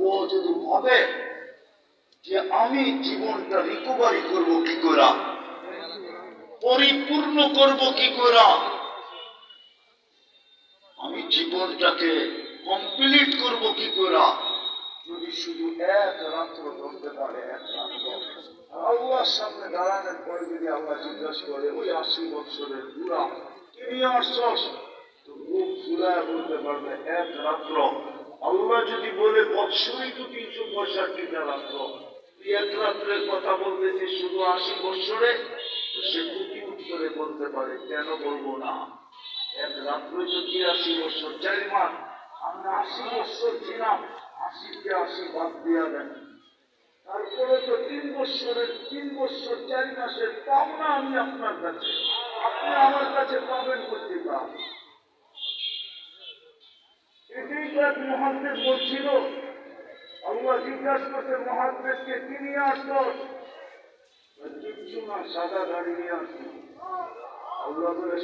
ও যদি ভাবে যে আমি জীবনটা রিকভারি করব কি করে, পরিপূর্ণ করব কি করে, আমি জীবনটাকে কমপ্লিট করব কি করে, যদি শুধু এক রাত্র ধরতে পারে, এক রাত্র আল্লাহর সামনে দাঁড়ানোর পরে যদি আল্লাহ জিজ্ঞাসা করে ওই 80 বছরের বুড়া কি নিয়ে আসছস, তো মুখ ফুলায় বলতে পারবে এক রাত্র। আল্লাহ যদি বলে বৎসরই তো 365টা রাত্র, এক রাত্রের কথা বলতেছে শুধু 80 বছরে, সে কোটি উত্তরে বলতে পারে কেন বলবো না। এক রাত্র যদি 80 বছর, 4 মাস, আমরা 80 বছর ছিলাম, 80কে 80 বাদ দিয়া দেন, তারপরে তো 3 বছরের 3 বছর 4 মাসের পাওনা আমি আপনার কাছে, আপনি আমার কাছে পাবেন করতে পারেন। এটাই তো এক মহাদ্দেশ বলছিল। আল্লাহ জিজ্ঞাসা করছে মহাদ্দেশকে কি নিয়ে আসতো, কিচ্ছু না, সাদা গাড়ি নিয়ে আসতো। আল্লাহ বলে